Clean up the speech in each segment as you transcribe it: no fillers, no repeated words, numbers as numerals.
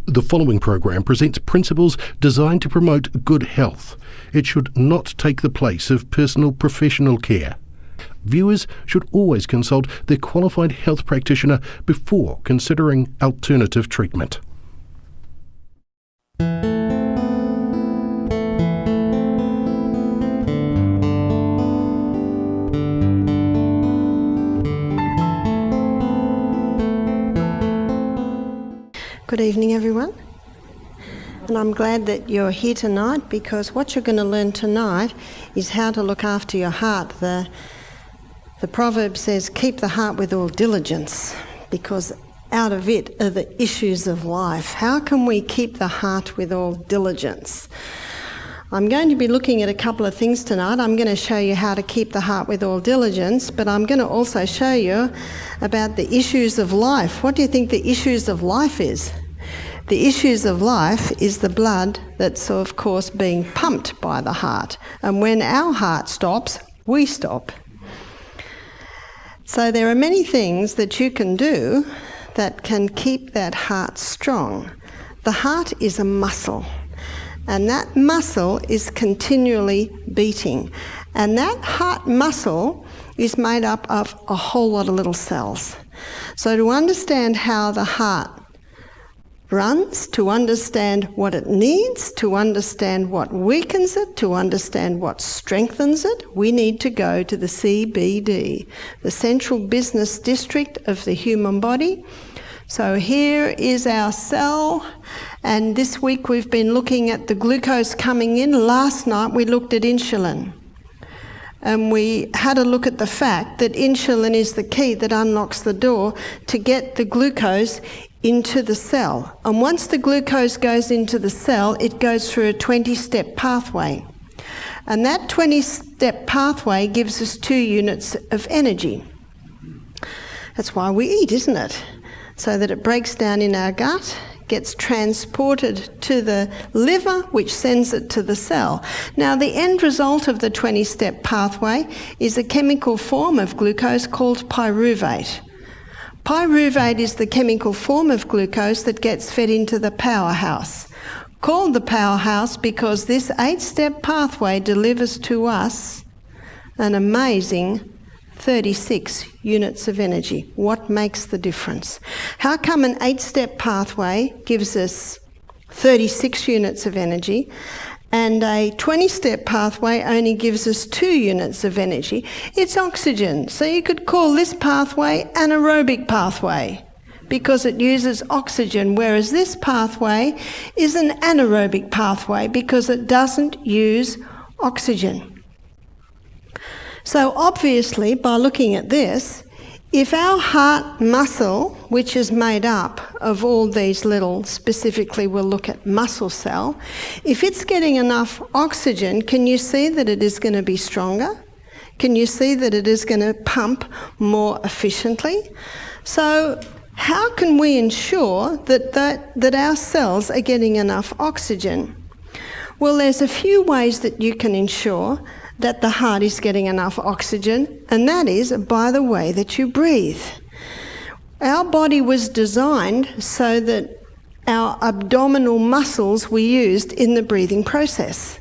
The following program presents principles designed to promote good health. It should not take the place of personal professional care. Viewers should always consult their qualified health practitioner before considering alternative treatment. Good evening, everyone. And I'm glad that you're here tonight, because what you're going to learn tonight is how to look after your heart. The proverb says, keep the heart with all diligence, because out of it are the issues of life. How can we keep the heart with all diligence? I'm going to be looking at a couple of things tonight. I'm going to show you how to keep the heart with all diligence, but I'm going to also show you about the issues of life. What do you think the issues of life is? The issues of life is the blood that's, of course, being pumped by the heart. And when our heart stops, we stop. So there are many things that you can do that can keep that heart strong. The heart is a muscle, and that muscle is continually beating. And that heart muscle is made up of a whole lot of little cells. So to understand how the heart runs, to understand what it needs, to understand what weakens it, to understand what strengthens it, we need to go to the CBD, the Central Business District of the human body. So here is our cell, and this week we've been looking at the glucose coming in. Last night we looked at insulin, and we had a look at the fact that insulin is the key that unlocks the door to get the glucose into the cell. And once the glucose goes into the cell, it goes through a 20-step pathway. And that 20-step pathway gives us 2 units of energy. That's why we eat, isn't it? So that it breaks down in our gut, gets transported to the liver, which sends it to the cell. Now, the end result of the 20-step pathway is a chemical form of glucose called pyruvate. Pyruvate is the chemical form of glucose that gets fed into the powerhouse. Called the powerhouse because this 8-step pathway delivers to us an amazing 36 units of energy. What makes the difference? How come an 8-step pathway gives us 36 units of energy and a 20-step pathway only gives us 2 units of energy? It's oxygen. So you could call this pathway an aerobic pathway because it uses oxygen, whereas this pathway is an anaerobic pathway because it doesn't use oxygen. So obviously, by looking at this, if our heart muscle, which is made up of all these little, specifically we'll look at muscle cell, if it's getting enough oxygen, can you see that it is going to be stronger? Can you see that it is going to pump more efficiently? So how can we ensure that our cells are getting enough oxygen? Well, there's a few ways that you can ensure that the heart is getting enough oxygen, and that is by the way that you breathe. Our body was designed so that our abdominal muscles were used in the breathing process.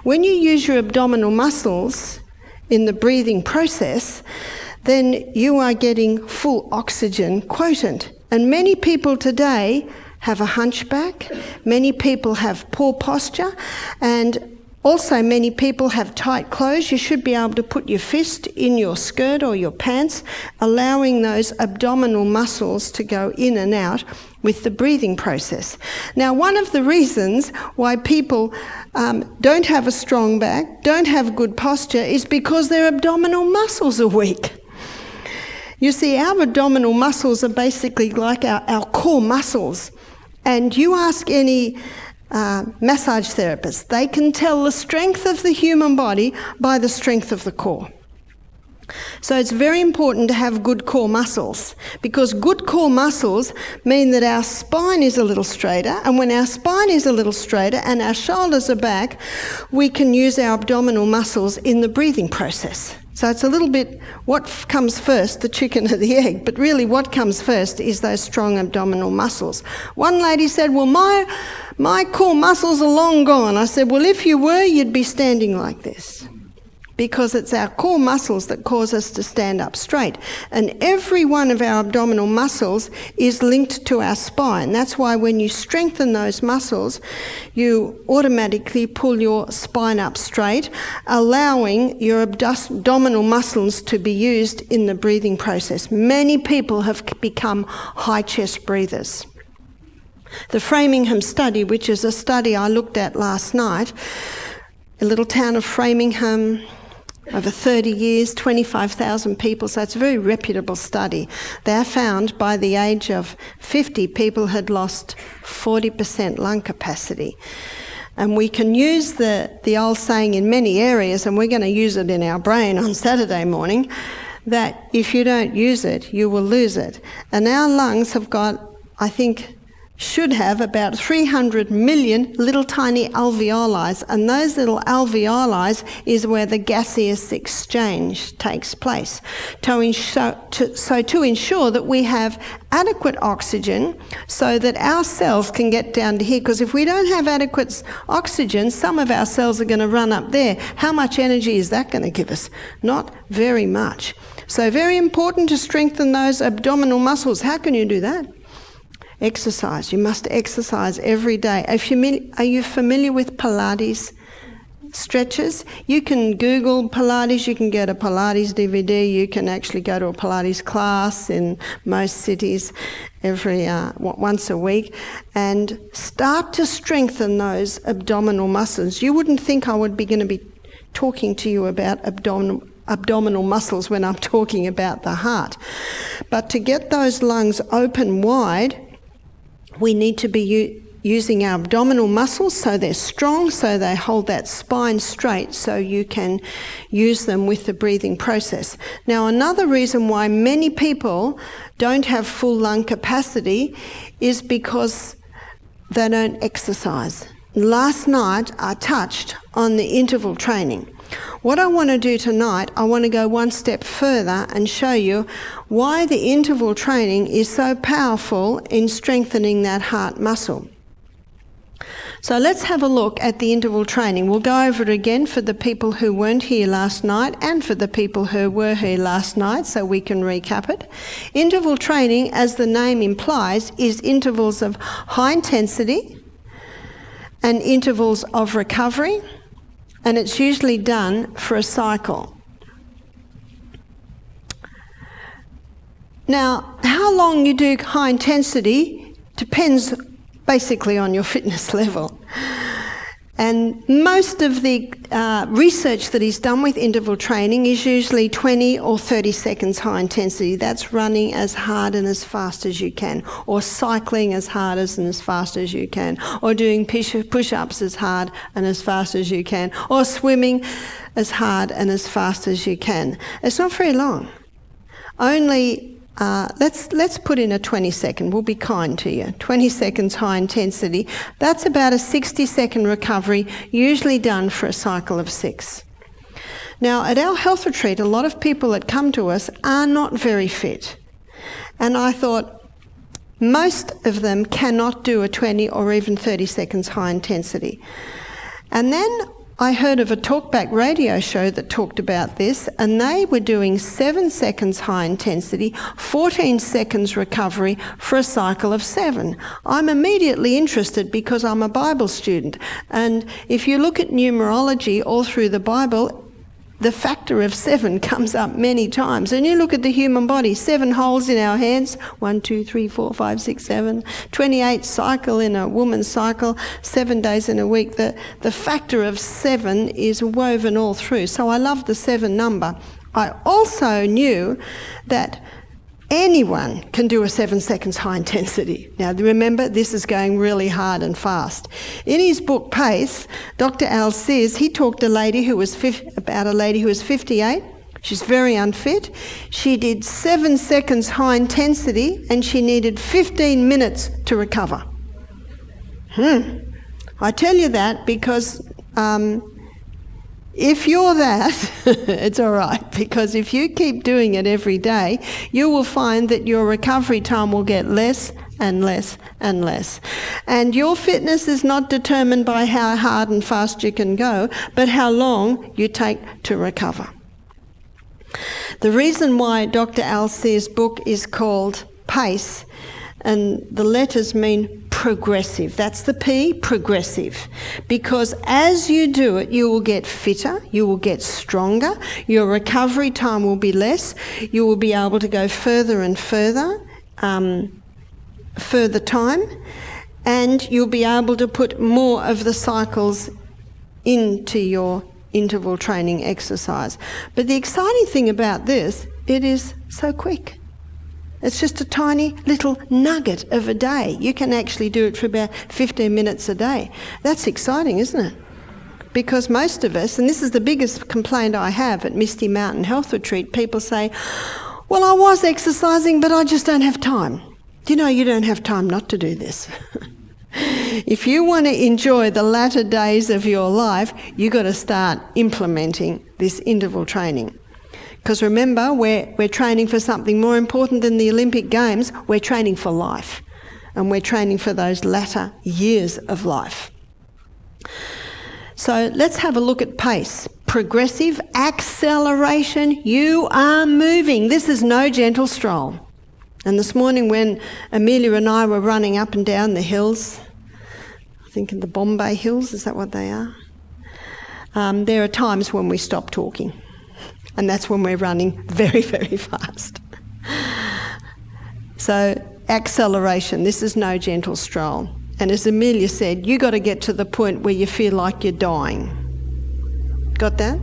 When you use your abdominal muscles in the breathing process, then you are getting full oxygen quotient. And many people today have a hunchback, many people have poor posture, and also, many people have tight clothes. You should be able to put your fist in your skirt or your pants, allowing those abdominal muscles to go in and out with the breathing process. Now, one of the reasons why people don't have a strong back, don't have good posture, is because their abdominal muscles are weak. You see, our abdominal muscles are basically like our core muscles. And you ask any massage therapists, they can tell the strength of the human body by the strength of the core. So it's very important to have good core muscles, because good core muscles mean that our spine is a little straighter, and when our spine is a little straighter and our shoulders are back, we can use our abdominal muscles in the breathing process. So it's a little bit what comes first, the chicken or the egg, but really what comes first is those strong abdominal muscles. One lady said, well, my core muscles are long gone. I said, well, if you were, you'd be standing like this. Because it's our core muscles that cause us to stand up straight. And every one of our abdominal muscles is linked to our spine. That's why when you strengthen those muscles, you automatically pull your spine up straight, allowing your abdominal muscles to be used in the breathing process. Many people have become high chest breathers. The Framingham study, which is a study I looked at last night, a little town of Framingham, over 30 years, 25,000 people, so it's a very reputable study. They found by the age of 50, people had lost 40% lung capacity. And we can use the old saying in many areas, and we're going to use it in our brain on Saturday morning, that if you don't use it, you will lose it. And our lungs have got, I think, should have about 300 million little tiny alveoli, and those little alveoli is where the gaseous exchange takes place. To ensure that we have adequate oxygen so that our cells can get down to here, because if we don't have adequate oxygen, some of our cells are going to run up there. How much energy is that going to give us? Not very much. So very important to strengthen those abdominal muscles. How can you do that? Exercise. You must exercise every day. Are you familiar with Pilates stretches? You can Google Pilates, you can get a Pilates DVD, you can actually go to a Pilates class in most cities once a week and start to strengthen those abdominal muscles. You wouldn't think I would be going to be talking to you about abdominal muscles when I'm talking about the heart. But to get those lungs open wide, we need to be using our abdominal muscles so they're strong, so they hold that spine straight, so you can use them with the breathing process. Now, another reason why many people don't have full lung capacity is because they don't exercise. Last night, I touched on the interval training. What I want to do tonight, I want to go one step further and show you why the interval training is so powerful in strengthening that heart muscle. So let's have a look at the interval training. We'll go over it again for the people who weren't here last night and for the people who were here last night, so we can recap it. Interval training, as the name implies, is intervals of high intensity and intervals of recovery, and it's usually done for a cycle. Now, how long you do high intensity depends basically on your fitness level. And most of the research that is done with interval training is usually 20 or 30 seconds high intensity. That's running as hard and as fast as you can, or cycling as hard and as fast as you can, or doing push-ups as hard and as fast as you can, or swimming as hard and as fast as you can. It's not very long. Only let's put in a 20 second. We'll be kind to you. 20 seconds high intensity. That's about a 60-second recovery, usually done for a cycle of 6. Now, at our health retreat, a lot of people that come to us are not very fit. And I thought most of them cannot do a 20 or even 30 seconds high intensity. And then I heard of a talkback radio show that talked about this, and they were doing 7 seconds high intensity, 14 seconds recovery for a cycle of 7. I'm immediately interested because I'm a Bible student, and if you look at numerology all through the Bible, the factor of 7 comes up many times. And you look at the human body, 7 holes in our hands, 1, 2, 3, 4, 5, 6, 7, 28 cycle in a woman's cycle, 7 days in a week. The factor of 7 is woven all through. So I love the 7 number. I also knew that anyone can do a 7 seconds high intensity. Now remember, this is going really hard and fast. In his book Pace, Dr. Al says he talked about a lady who was 58. She's very unfit. She did 7 seconds high intensity and she needed 15 minutes to recover. I tell you that because If you're that, it's all right, because if you keep doing it every day, you will find that your recovery time will get less and less and less. And your fitness is not determined by how hard and fast you can go, but how long you take to recover. The reason why Dr. Alseer's book is called PACE, and the letters mean progressive. That's the P, progressive. Because as you do it, you will get fitter, you will get stronger, your recovery time will be less, you will be able to go further and further time, and you'll be able to put more of the cycles into your interval training exercise. But the exciting thing about this, it is so quick. It's just a tiny little nugget of a day. You can actually do it for about 15 minutes a day. That's exciting, isn't it? Because most of us, and this is the biggest complaint I have at Misty Mountain Health Retreat, people say, well, I was exercising, but I just don't have time. Do you know you don't have time not to do this? If you want to enjoy the latter days of your life, you've got to start implementing this interval training. Because remember, we're training for something more important than the Olympic Games. We're training for life. And we're training for those latter years of life. So let's have a look at PACE. Progressive acceleration. You are moving. This is no gentle stroll. And this morning when Amelia and I were running up and down the hills, I think in the Bombay Hills, is that what they are? There are times when we stop talking. And that's when we're running very, very fast. So acceleration, this is no gentle stroll. And as Amelia said, you got to get to the point where you feel like you're dying. Got that?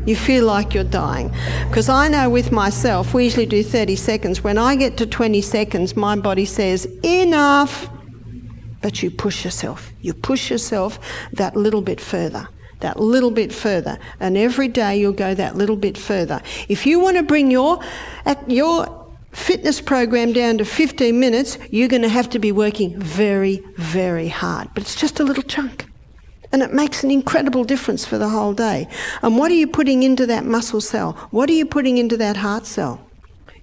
You feel like you're dying. Because I know with myself, we usually do 30 seconds. When I get to 20 seconds, my body says, enough. But you push yourself. You push yourself that little bit further. That little bit further, and every day you'll go that little bit further. If you want to bring your fitness program down to 15 minutes, you're going to have to be working very, very hard. But it's just a little chunk, and it makes an incredible difference for the whole day. And what are you putting into that muscle cell? What are you putting into that heart cell?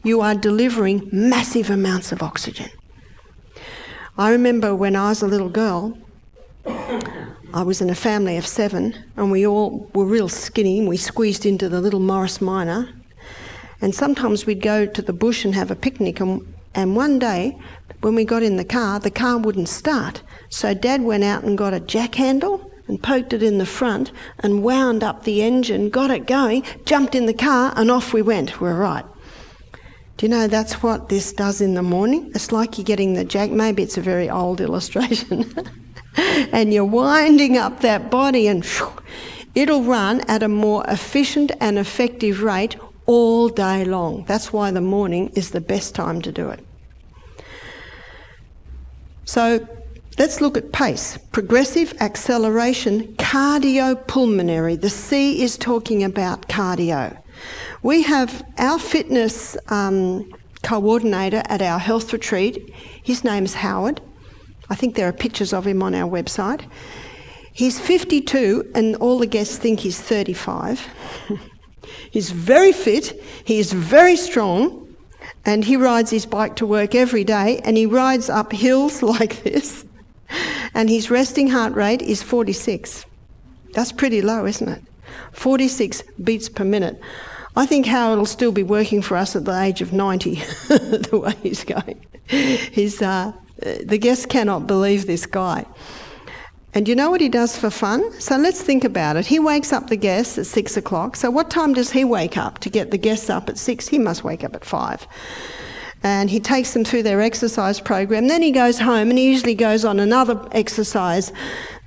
You are delivering massive amounts of oxygen. I remember when I was a little girl, I was in a family of 7 and we all were real skinny. We squeezed into the little Morris Minor, and sometimes we'd go to the bush and have a picnic, and one day when we got in the car wouldn't start. So Dad went out and got a jack handle and poked it in the front and wound up the engine, got it going, jumped in the car and off we went. We're right. Do you know that's what this does in the morning? It's like you're getting the jack, maybe it's a very old illustration, and you're winding up that body and it'll run at a more efficient and effective rate all day long. That's why the morning is the best time to do it. So let's look at PACE. Progressive acceleration, cardiopulmonary. The C is talking about cardio. We have our fitness coordinator at our health retreat. His name's Howard. I think there are pictures of him on our website. He's 52 and all the guests think he's 35. He's very fit, he is very strong, and he rides his bike to work every day, and he rides up hills like this, and his resting heart rate is 46. That's pretty low, isn't it? 46 beats per minute. I think Howard will still be working for us at the age of 90, the way he's going. The guests cannot believe this guy. And you know what he does for fun? So let's think about it. He wakes up the guests at 6 o'clock. So what time does he wake up to get the guests up at 6? He must wake up at 5. And he takes them through their exercise program. Then he goes home and he usually goes on another exercise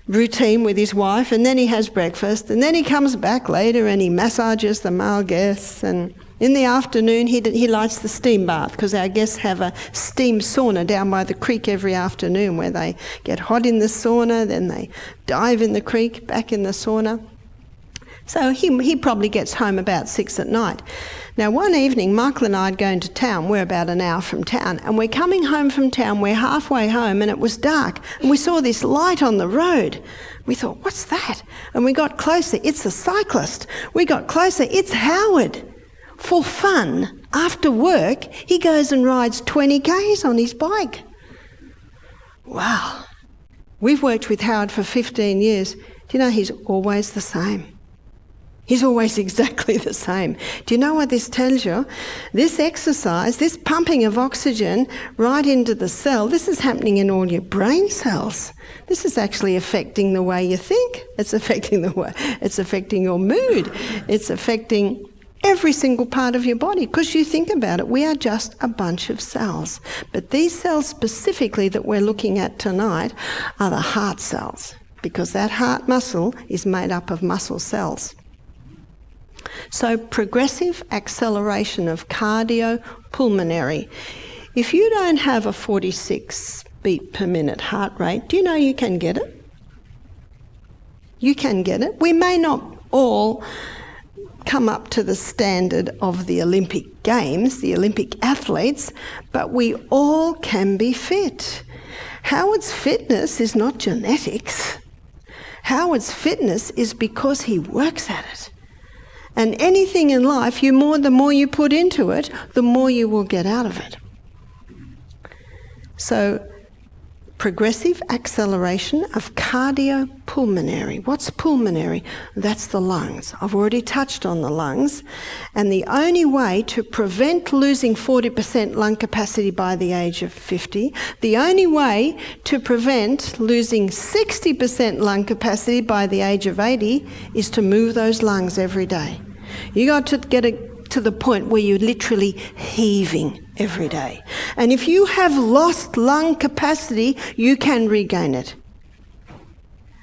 routine with his wife, and then he has breakfast, and then he comes back later and he massages the male guests, and in the afternoon he lights the steam bath, because our guests have a steam sauna down by the creek every afternoon where they get hot in the sauna, then they dive in the creek, back in the sauna. So he probably gets home about 6 at night. Now, one evening, Michael and I had gone to town. We're about an hour from town, and we're coming home from town. We're halfway home, and it was dark, and we saw this light on the road. We thought, what's that? And we got closer. It's a cyclist. We got closer. It's Howard. For fun, after work, he goes and rides 20 k's on his bike. Wow. We've worked with Howard for 15 years. Do you know he's always the same? He's always exactly the same. Do you know what this tells you? This exercise, this pumping of oxygen right into the cell, this is happening in all your brain cells. This is actually affecting the way you think. It's affecting your mood. It's affecting every single part of your body, because you think about it, we are just a bunch of cells. But these cells specifically that we're looking at tonight are the heart cells, because that heart muscle is made up of muscle cells. So progressive acceleration of cardiopulmonary. If you don't have a 46 beat per minute heart rate, do you know you can get it? You can get it. We may not all come up to the standard of the Olympic Games, the Olympic athletes, but we all can be fit. Howard's fitness is not genetics. Howard's fitness is because he works at it. And anything in life, the more you put into it, the more you will get out of it. So, progressive acceleration of cardiopulmonary. What's pulmonary? That's the lungs. I've already touched on the lungs. And the only way to prevent losing 40% lung capacity by the age of 50, the only way to prevent losing 60% lung capacity by the age of 80 is to move those lungs every day. You got to get to the point where you're literally heaving every day. And if you have lost lung capacity, you can regain it.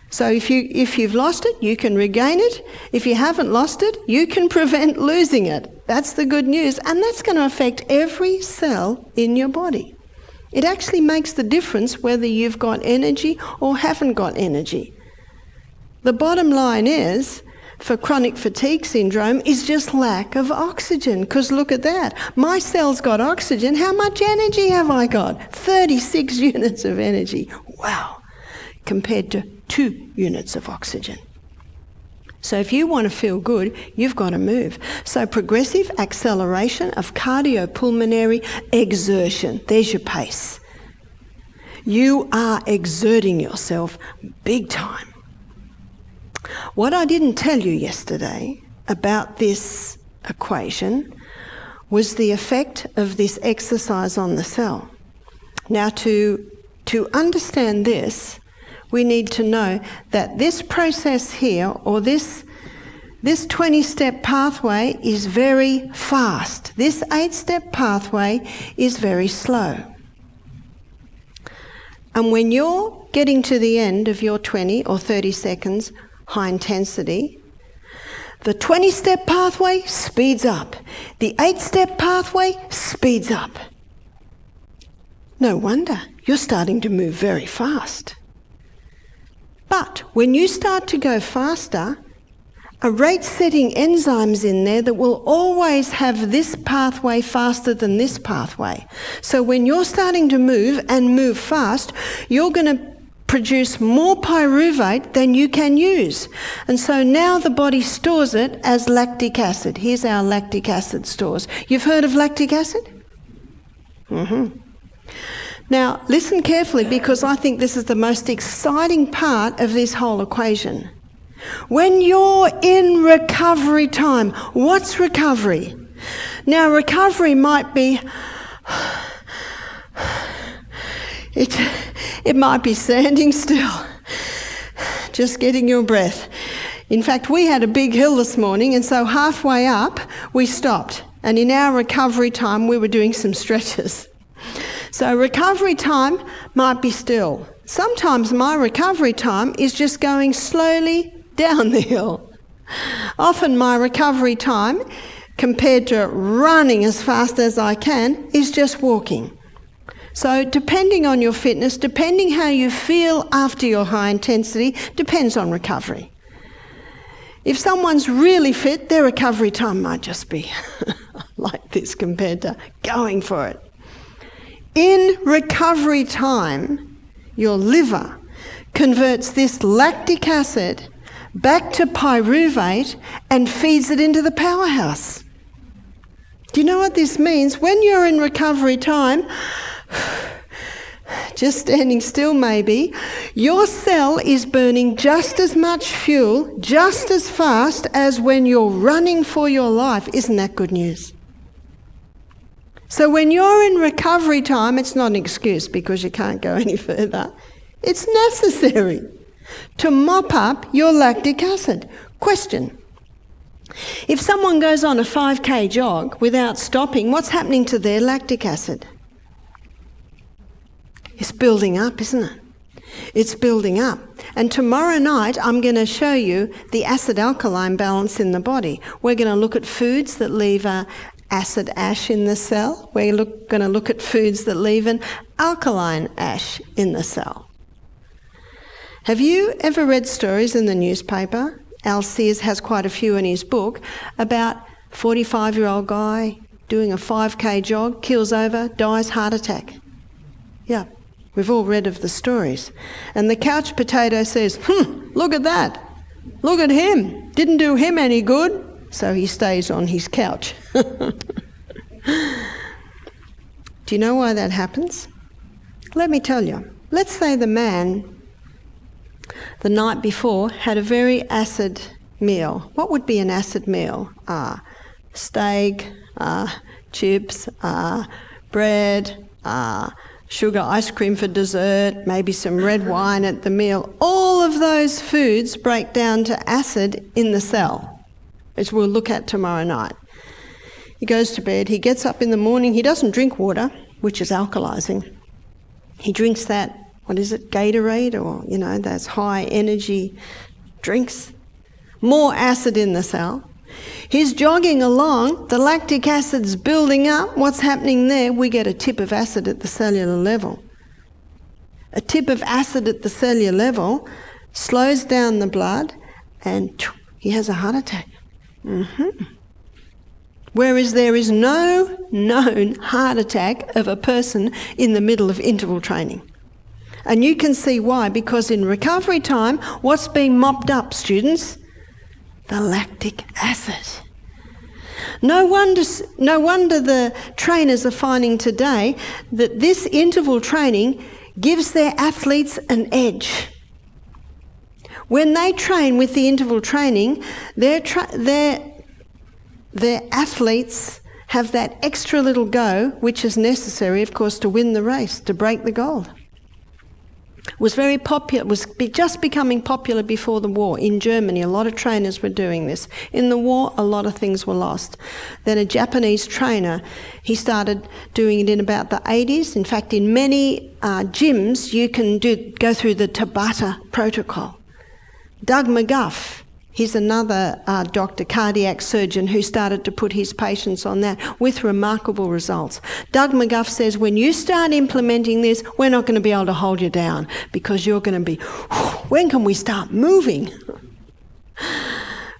So if you've lost it, you can regain it. If you haven't lost it, you can prevent losing it. That's the good news. And that's going to affect every cell in your body. It actually makes the difference whether you've got energy or haven't got energy. The bottom line is, for chronic fatigue syndrome, is just lack of oxygen. Because look at that. My cell's got oxygen. How much energy have I got? 36 units of energy. Wow. Compared to 2 units of oxygen. So if you want to feel good, you've got to move. So progressive acceleration of cardiopulmonary exertion. There's your pace. You are exerting yourself big time. What I didn't tell you yesterday about this equation was the effect of this exercise on the cell. Now, to understand this, we need to know that this process here, or this 20-step pathway, is very fast. This 8-step pathway is very slow. And when you're getting to the end of your 20 or 30 seconds high intensity, the 20-step pathway speeds up. The 8-step pathway speeds up. No wonder you're starting to move very fast. But when you start to go faster, a rate-setting enzyme's in there that will always have this pathway faster than this pathway. So when you're starting to move and move fast, you're going to produce more pyruvate than you can use. And so now the body stores it as lactic acid. Here's our lactic acid stores. You've heard of lactic acid? Now, listen carefully, because I think this is the most exciting part of this whole equation. When you're in recovery time, what's recovery? Now, recovery might be... It might be standing still, just getting your breath. In fact, we had a big hill this morning, and so halfway up, we stopped. And in our recovery time, we were doing some stretches. So recovery time might be still. Sometimes my recovery time is just going slowly down the hill. Often my recovery time, compared to running as fast as I can, is just walking. So depending on your fitness, depending how you feel after your high intensity, depends on recovery. If someone's really fit, their recovery time might just be like this compared to going for it. In recovery time, your liver converts this lactic acid back to pyruvate and feeds it into the powerhouse. Do you know what this means? When you're in recovery time, just standing still maybe, your cell is burning just as much fuel, just as fast as when you're running for your life. Isn't that good news? So when you're in recovery time, it's not an excuse because you can't go any further. It's necessary to mop up your lactic acid. Question. If someone goes on a 5k jog without stopping, what's happening to their lactic acid? It's building up, isn't it? It's building up. And tomorrow night, I'm going to show you the acid-alkaline balance in the body. We're going to look at foods that leave acid ash in the cell. We're going to look at foods that leave an alkaline ash in the cell. Have you ever read stories in the newspaper? Al Sears has quite a few in his book about 45-year-old guy doing a 5k jog, keels over, dies, heart attack. Yeah, we've all read of the stories. And the couch potato says, look at that. Look at him. Didn't do him any good. So he stays on his couch. Do you know why that happens? Let me tell you. Let's say the man the night before had a very acid meal. What would be an acid meal? Steak, chips, bread, sugar ice cream for dessert, maybe some red wine at the meal. All of those foods break down to acid in the cell, as we'll look at tomorrow night. He goes to bed, he gets up in the morning, he doesn't drink water, which is alkalizing. He drinks that, Gatorade, or, those high energy drinks. More acid in the cell. He's jogging along, the lactic acid's building up. What's happening there? We get a tip of acid at the cellular level. A tip of acid at the cellular level slows down the blood and he has a heart attack. Whereas there is no known heart attack of a person in the middle of interval training. And you can see why, because in recovery time, what's being mopped up, students? The lactic acid. No wonder the trainers are finding today that this interval training gives their athletes an edge. When they train with the interval training, their athletes have that extra little go, which is necessary, of course, to win the race, to break the gold. Was very popular, was just becoming popular before the war. In Germany, a lot of trainers were doing this. In the war, a lot of things were lost. Then a Japanese trainer, he started doing it in about the 80s. In fact, in many gyms, you can go through the Tabata protocol. Doug McGuff, he's another doctor, cardiac surgeon, who started to put his patients on that with remarkable results. Doug McGuff says, when you start implementing this, we're not going to be able to hold you down because you're going to be, when can we start moving?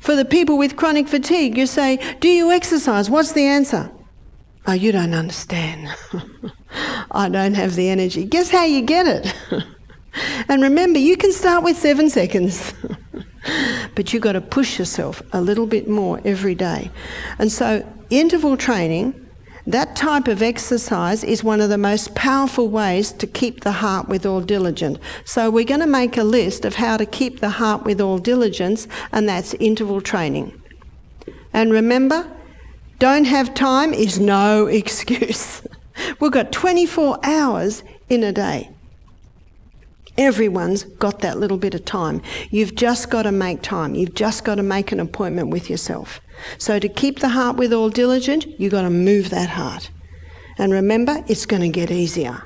For the people with chronic fatigue, you say, do you exercise? What's the answer? Oh, you don't understand. I don't have the energy. Guess how you get it? And remember, you can start with 7 seconds. But you've got to push yourself a little bit more every day. And so interval training, that type of exercise, is one of the most powerful ways to keep the heart with all diligence. So we're going to make a list of how to keep the heart with all diligence, and that's interval training. And remember, don't have time is no excuse. We've got 24 hours in a day. Everyone's got that little bit of time. You've just got to make time. You've just got to make an appointment with yourself. So to keep the heart with all diligence, you've got to move that heart. And remember, it's going to get easier.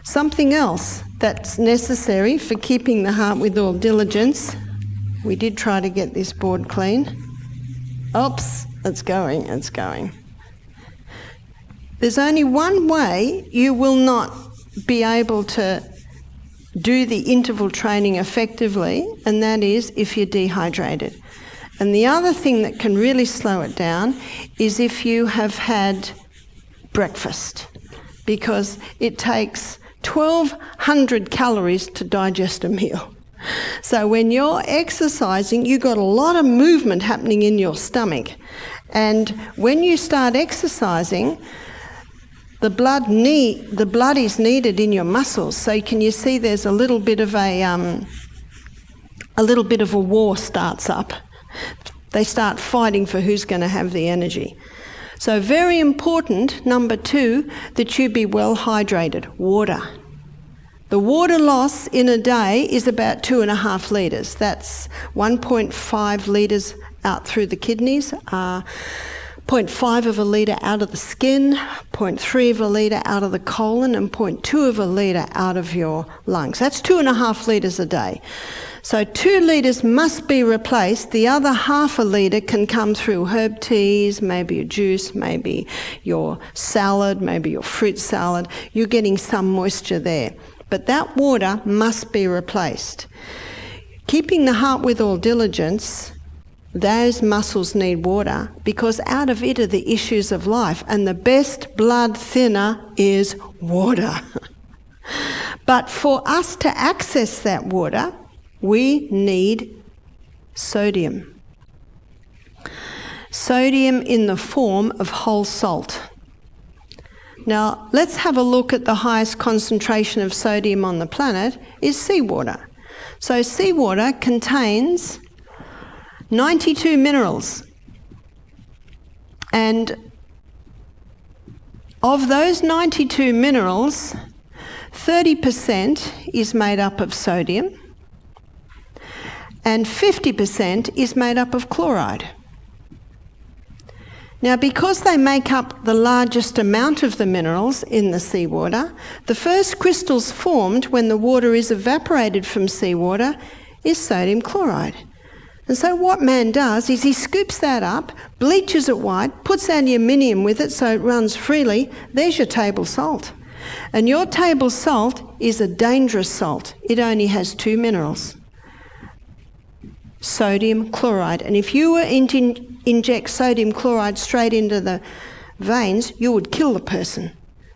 Something else that's necessary for keeping the heart with all diligence, we did try to get this board clean. Oops, it's going. There's only one way you will not be able to do the interval training effectively, and that is if you're dehydrated. And the other thing that can really slow it down is if you have had breakfast, because it takes 1,200 calories to digest a meal. So when you're exercising, you've got a lot of movement happening in your stomach. And when you start exercising, the blood is needed in your muscles. So can you see there's a little bit of a war starts up. They start fighting for who's going to have the energy. So very important, number 2, that you be well hydrated. Water. The water loss in a day is about 2.5 litres. That's 1.5 litres out through the kidneys, 0.5 of a litre out of the skin, 0.3 of a litre out of the colon, and 0.2 of a litre out of your lungs. That's 2.5 litres a day. So 2 litres must be replaced. The other half a litre can come through herb teas, maybe a juice, maybe your salad, maybe your fruit salad. You're getting some moisture there. But that water must be replaced. Keeping the heart with all diligence, those muscles need water, because out of it are the issues of life, and the best blood thinner is water. But for us to access that water, we need sodium. Sodium in the form of whole salt. Now, let's have a look at the highest concentration of sodium on the planet is seawater. So seawater contains 92 minerals. And of those 92 minerals, 30% is made up of sodium and 50% is made up of chloride. Now, because they make up the largest amount of the minerals in the seawater, the first crystals formed when the water is evaporated from seawater is sodium chloride. And so what man does is he scoops that up, bleaches it white, puts aluminium with it so it runs freely. There's your table salt. And your table salt is a dangerous salt. It only has 2 minerals. Sodium chloride. And if you were to inject sodium chloride straight into the veins, you would kill the person.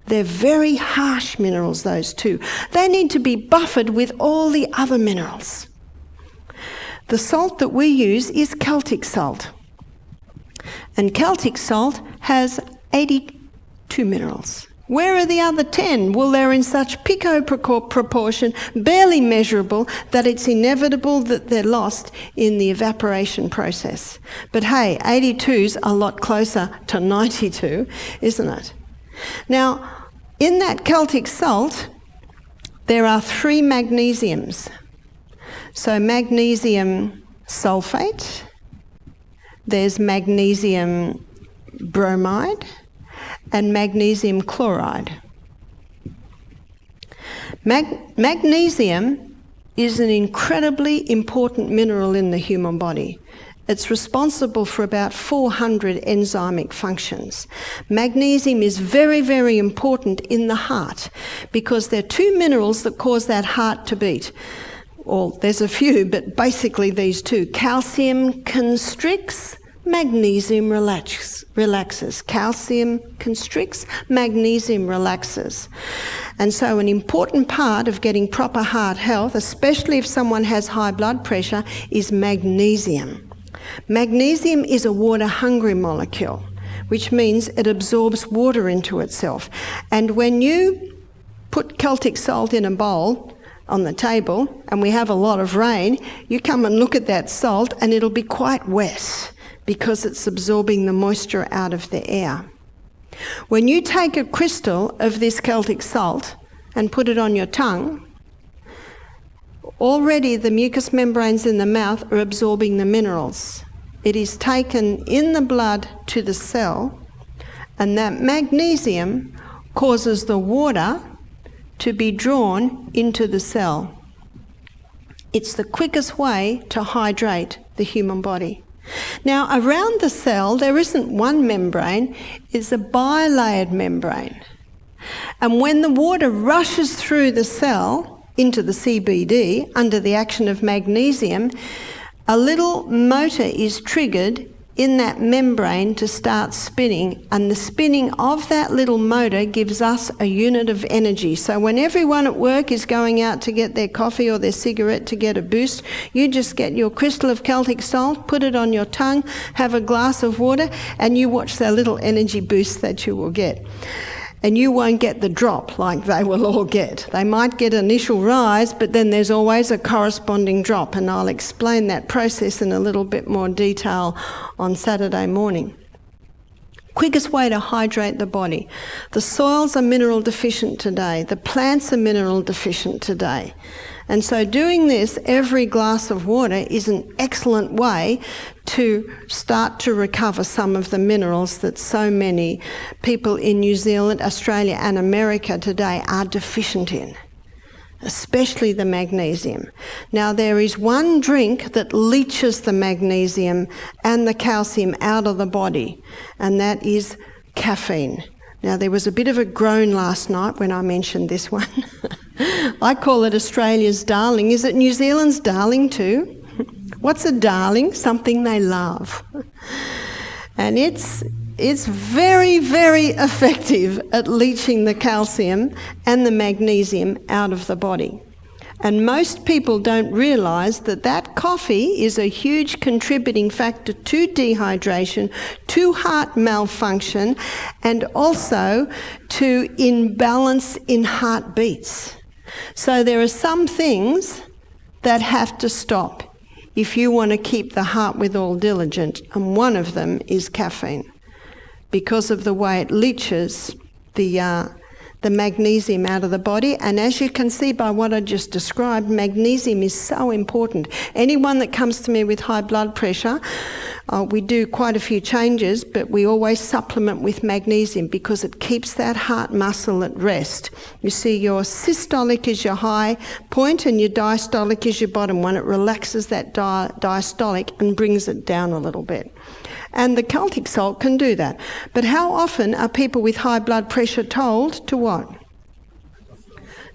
They're very harsh minerals, those two. They need to be buffered with all the other minerals. The salt that we use is Celtic salt. And Celtic salt has 82 minerals. Where are the other 10? Well, they're in such pico proportion, barely measurable, that it's inevitable that they're lost in the evaporation process. But hey, 82's a lot closer to 92, isn't it? Now, in that Celtic salt, there are 3 magnesiums. So magnesium sulfate, there's magnesium bromide, and magnesium chloride. Magnesium is an incredibly important mineral in the human body. It's responsible for about 400 enzymic functions. Magnesium is very, very important in the heart because there are 2 minerals that cause that heart to beat. Well, there's a few, but basically these 2. Calcium constricts, magnesium relaxes. Calcium constricts, magnesium relaxes. And so an important part of getting proper heart health, especially if someone has high blood pressure, is magnesium. Magnesium is a water-hungry molecule, which means it absorbs water into itself. And when you put Celtic salt in a bowl on the table, and we have a lot of rain, you come and look at that salt and it'll be quite wet, because it's absorbing the moisture out of the air. When you take a crystal of this Celtic salt and put it on your tongue, already the mucous membranes in the mouth are absorbing the minerals. It is taken in the blood to the cell, and that magnesium causes the water to be drawn into the cell. It's the quickest way to hydrate the human body. Now, around the cell, there isn't one membrane, it's a bilayered membrane. And when the water rushes through the cell into the CBD under the action of magnesium, a little motor is triggered in that membrane to start spinning, and the spinning of that little motor gives us a unit of energy. So when everyone at work is going out to get their coffee or their cigarette to get a boost, you just get your crystal of Celtic salt, put it on your tongue, have a glass of water, and you watch the little energy boost that you will get. And you won't get the drop like they will all get. They might get an initial rise, but then there's always a corresponding drop, and I'll explain that process in a little bit more detail on Saturday morning. Quickest way to hydrate the body. The soils are mineral deficient today. The plants are mineral deficient today. And so doing this, every glass of water is an excellent way to start to recover some of the minerals that so many people in New Zealand, Australia and America today are deficient in, especially the magnesium. Now, there is one drink that leaches the magnesium and the calcium out of the body, and that is caffeine. Now, there was a bit of a groan last night when I mentioned this one. I call it Australia's darling. Is it New Zealand's darling too? What's a darling? Something they love. And it's very, very effective at leaching the calcium and the magnesium out of the body. And most people don't realise that that coffee is a huge contributing factor to dehydration, to heart malfunction, and also to imbalance in heartbeats. So there are some things that have to stop if you want to keep the heart withal diligent, and one of them is caffeine, because of the way it leaches the magnesium out of the body. And as you can see by what I just described, magnesium is so important. Anyone that comes to me with high blood pressure, we do quite a few changes, but we always supplement with magnesium because it keeps that heart muscle at rest. You see, your systolic is your high point and your diastolic is your bottom one. It relaxes that diastolic and brings it down a little bit. And the Celtic salt can do that. But how often are people with high blood pressure told to what?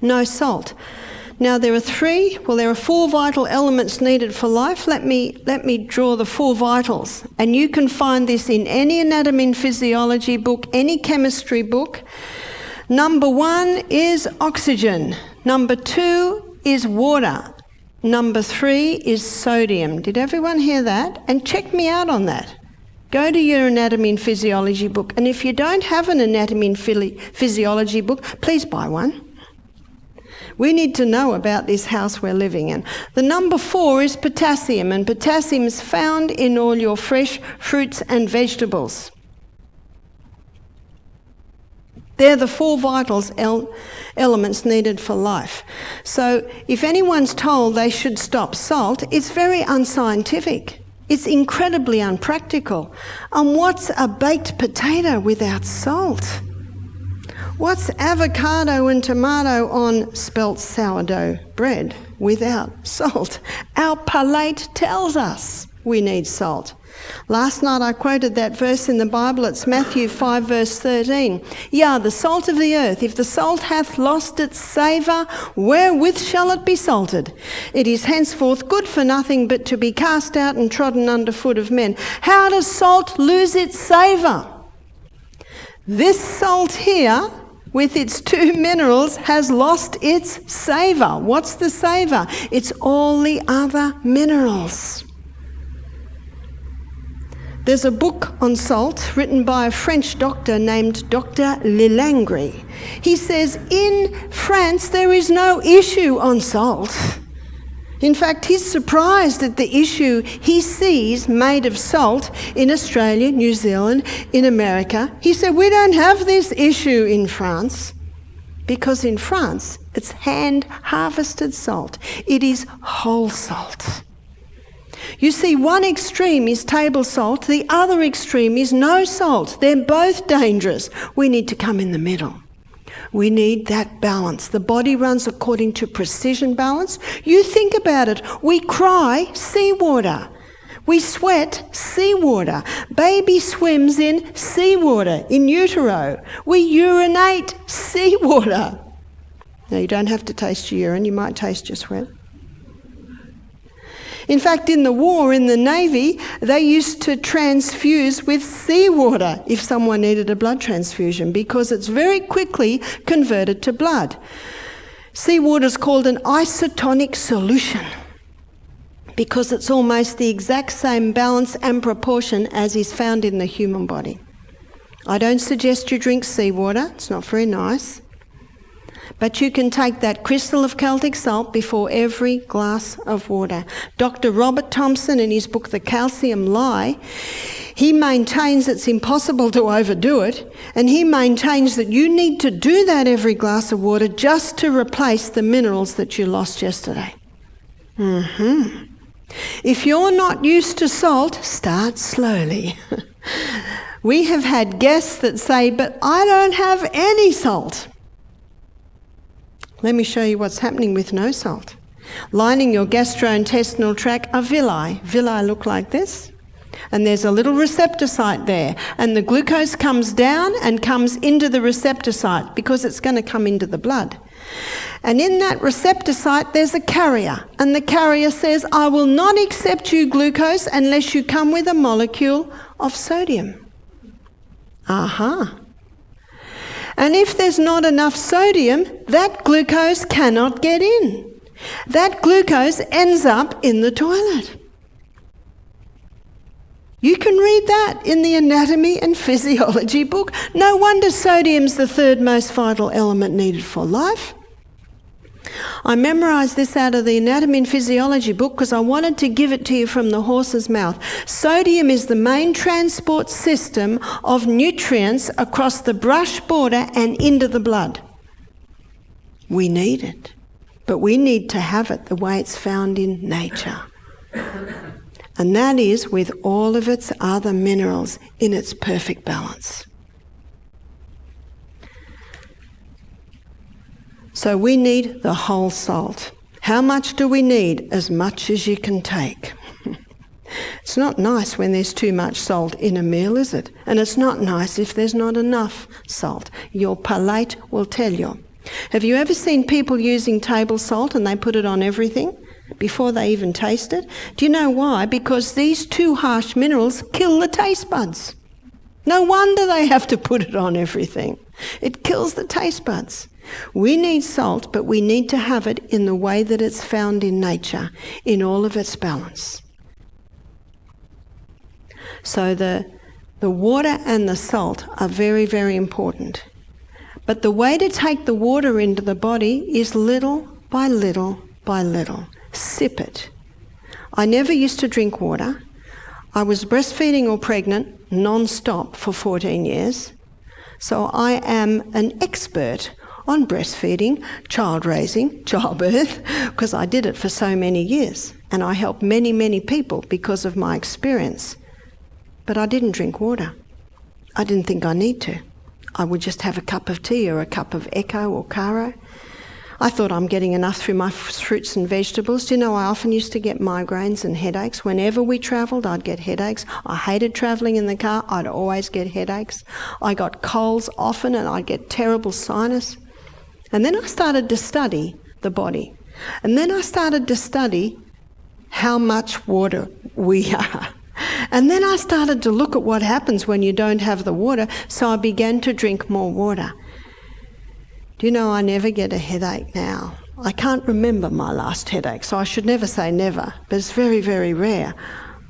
No salt. Now there are four vital elements needed for life. Let me draw the four vitals. And you can find this in any anatomy and physiology book, any chemistry book. Number 1 is oxygen. Number 2 is water. Number 3 is sodium. Did everyone hear that? And check me out on that. Go to your anatomy and physiology book, and if you don't have an anatomy and physiology book, please buy one. We need to know about this house we're living in. The number 4 is potassium, and potassium is found in all your fresh fruits and vegetables. They're the 4 vitals elements needed for life. So if anyone's told they should stop salt, it's very unscientific. It's incredibly unpractical. And what's a baked potato without salt? What's avocado and tomato on spelt sourdough bread without salt? Our palate tells us we need salt. Last night I quoted that verse in the Bible. It's Matthew 5 verse 13. "Yea, the salt of the earth, if the salt hath lost its savour, wherewith shall it be salted? It is henceforth good for nothing but to be cast out and trodden under foot of men." How does salt lose its savour? This salt here, with its 2 minerals, has lost its savour. What's the savour? It's all the other minerals. There's a book on salt written by a French doctor named Dr. Lilangri. He says in France there is no issue on salt. In fact, he's surprised at the issue he sees made of salt in Australia, New Zealand, in America. He said, we don't have this issue in France, because in France it's hand-harvested salt. It is whole salt. You see, one extreme is table salt, the other extreme is no salt. They're both dangerous. We need to come in the middle. We need that balance. The body runs according to precision balance. You think about it. We cry, seawater. We sweat, seawater. Baby swims in seawater, in utero. We urinate, seawater. Now, you don't have to taste your urine. You might taste your sweat. In fact, in the war, in the Navy, they used to transfuse with seawater if someone needed a blood transfusion, because it's very quickly converted to blood. Seawater is called an isotonic solution because it's almost the exact same balance and proportion as is found in the human body. I don't suggest you drink seawater, it's not very nice. But you can take that crystal of Celtic salt before every glass of water. Dr. Robert Thompson, in his book The Calcium Lie, he maintains it's impossible to overdo it, and he maintains that you need to do that every glass of water just to replace the minerals that you lost yesterday. If you're not used to salt, start slowly. We have had guests that say, but I don't have any salt. Let me show you what's happening with no salt. Lining your gastrointestinal tract are villi. Villi look like this. And there's a little receptor site there. And the glucose comes down and comes into the receptor site because it's going to come into the blood. And in that receptor site, there's a carrier. And the carrier says, I will not accept you glucose unless you come with a molecule of sodium. And if there's not enough sodium, that glucose cannot get in. That glucose ends up in the toilet. You can read that in the anatomy and physiology book. No wonder sodium's the third most vital element needed for life. I memorised this out of the anatomy and physiology book because I wanted to give it to you from the horse's mouth. Sodium is the main transport system of nutrients across the brush border and into the blood. We need it, but we need to have it the way it's found in nature. And that is with all of its other minerals in its perfect balance. So we need the whole salt. How much do we need? As much as you can take. It's not nice when there's too much salt in a meal, is it? And it's not nice if there's not enough salt. Your palate will tell you. Have you ever seen people using table salt and they put it on everything before they even taste it? Do you know why? Because these two harsh minerals kill the taste buds. No wonder they have to put it on everything. It kills the taste buds. We need salt, but we need to have it in the way that it's found in nature, in all of its balance. So the water and the salt are very, very important. But the way to take the water into the body is little by little by little. Sip it. I never used to drink water. I was breastfeeding or pregnant non-stop for 14 years. So I am an expert on breastfeeding, child raising, childbirth, because I did it for so many years. And I helped many, many people because of my experience. But I didn't drink water. I didn't think I need to. I would just have a cup of tea or a cup of Echo or Caro. I thought I'm getting enough through my fruits and vegetables. Do you know, I often used to get migraines and headaches. Whenever we travelled, I'd get headaches. I hated travelling in the car. I'd always get headaches. I got colds often and I'd get terrible sinus. And then I started to study the body. And then I started to study how much water we are. And then I started to look at what happens when you don't have the water, so I began to drink more water. Do you know, I never get a headache now. I can't remember my last headache, so I should never say never, but it's very, very rare.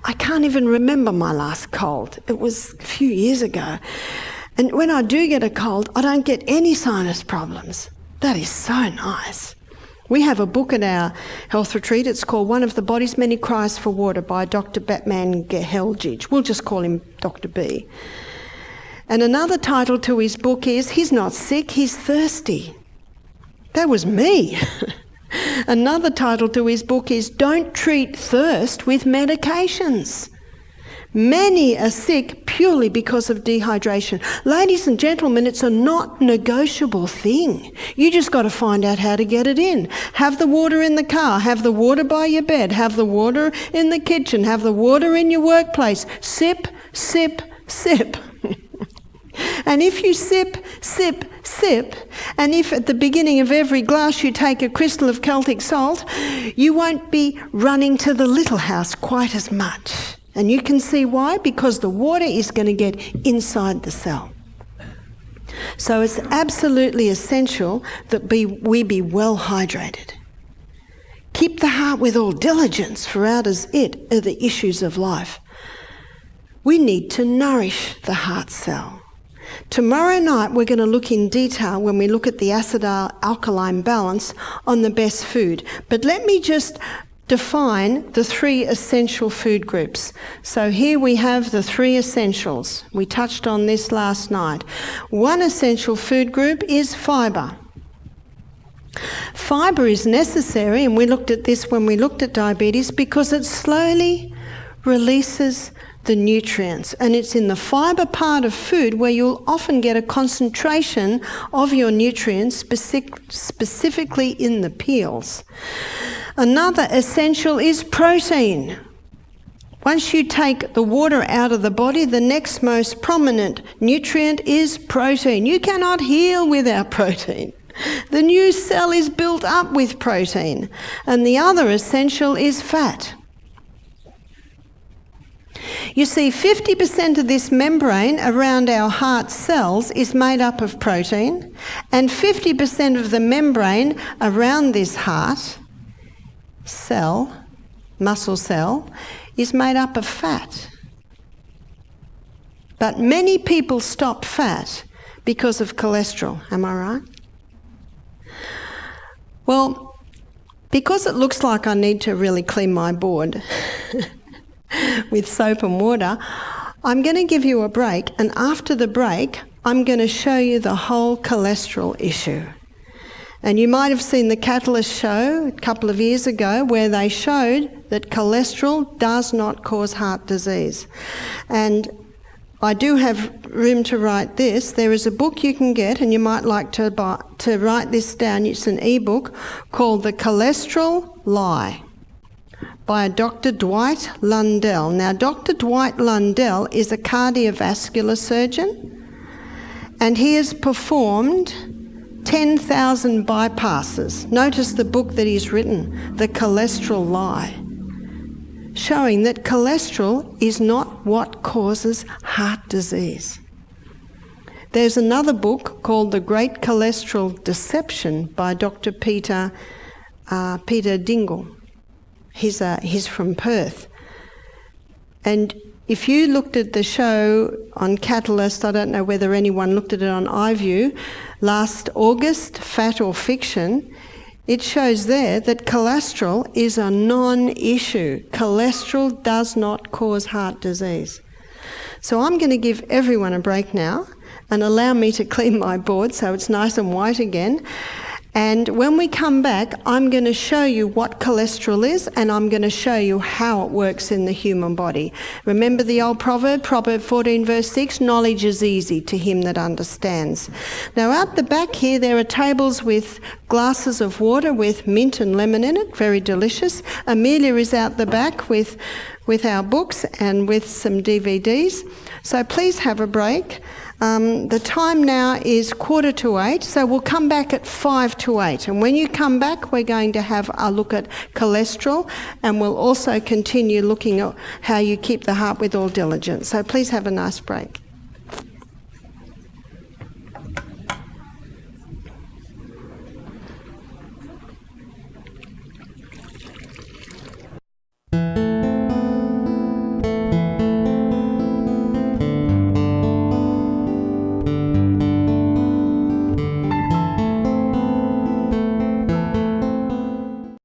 I can't even remember my last cold. It was a few years ago. And when I do get a cold, I don't get any sinus problems. That is so nice. We have a book at our health retreat. It's called One of the Body's Many Cries for Water by Dr. Batman Geheljic. We'll just call him Dr. B. And another title to his book is He's Not Sick, He's Thirsty. That was me. Another title to his book is Don't Treat Thirst with Medications. Many are sick purely because of dehydration. Ladies and gentlemen, it's a not negotiable thing. You just got to find out how to get it in. Have the water in the car, have the water by your bed, have the water in the kitchen, have the water in your workplace. Sip, sip, sip. And if you sip, sip, sip, and if at the beginning of every glass you take a crystal of Celtic salt, you won't be running to the little house quite as much. And you can see why, because the water is going to get inside the cell. So it's absolutely essential that we be well hydrated. Keep the heart with all diligence, for out of it are the issues of life. We need to nourish the heart cell. Tomorrow night we're going to look in detail, when we look at the acid-alkaline balance, on the best food. But let me just define the 3 essential food groups. So here we have the 3 essentials. We touched on this last night. One essential food group is fibre. Fibre is necessary, and we looked at this when we looked at diabetes, because it slowly releases the nutrients, and it's in the fibre part of food where you'll often get a concentration of your nutrients, specifically in the peels. Another essential is protein. Once you take the water out of the body, the next most prominent nutrient is protein. You cannot heal without protein. The new cell is built up with protein. And the other essential is fat. You see, 50% of this membrane around our heart cells is made up of protein, and 50% of the membrane around this heart cell, muscle cell, is made up of fat. But many people stop fat because of cholesterol, am I right? Well, because it looks like I need to really clean my board with soap and water, I'm going to give you a break, and after the break I'm going to show you the whole cholesterol issue. And you might have seen the Catalyst show a couple of years ago, where they showed that cholesterol does not cause heart disease. And I do have room to write this. There is a book you can get, and you might like to write this down. It's an e-book called The Cholesterol Lie by Dr. Dwight Lundell. Now, Dr. Dwight Lundell is a cardiovascular surgeon, and he has performed 10,000 bypasses. Notice the book that he's written, The Cholesterol Lie, showing that cholesterol is not what causes heart disease. There's another book called The Great Cholesterol Deception by Dr. Peter Dingle. He's from Perth. And if you looked at the show on Catalyst, I don't know whether anyone looked at it on iView, last August, Fat or Fiction, it shows there that cholesterol is a non-issue. Cholesterol does not cause heart disease. So I'm going to give everyone a break now and allow me to clean my board so it's nice and white again. And when we come back, I'm going to show you what cholesterol is, and I'm going to show you how it works in the human body. Remember the old proverb, Proverb 14 verse 6, knowledge is easy to him that understands. Now out the back here, there are tables with glasses of water with mint and lemon in it, very delicious. Amelia is out the back with our books and with some DVDs. So please have a break. The time now is 7:45, so we'll come back at 7:55. And when you come back, we're going to have a look at cholesterol, and we'll also continue looking at how you keep the heart with all diligence. So please have a nice break.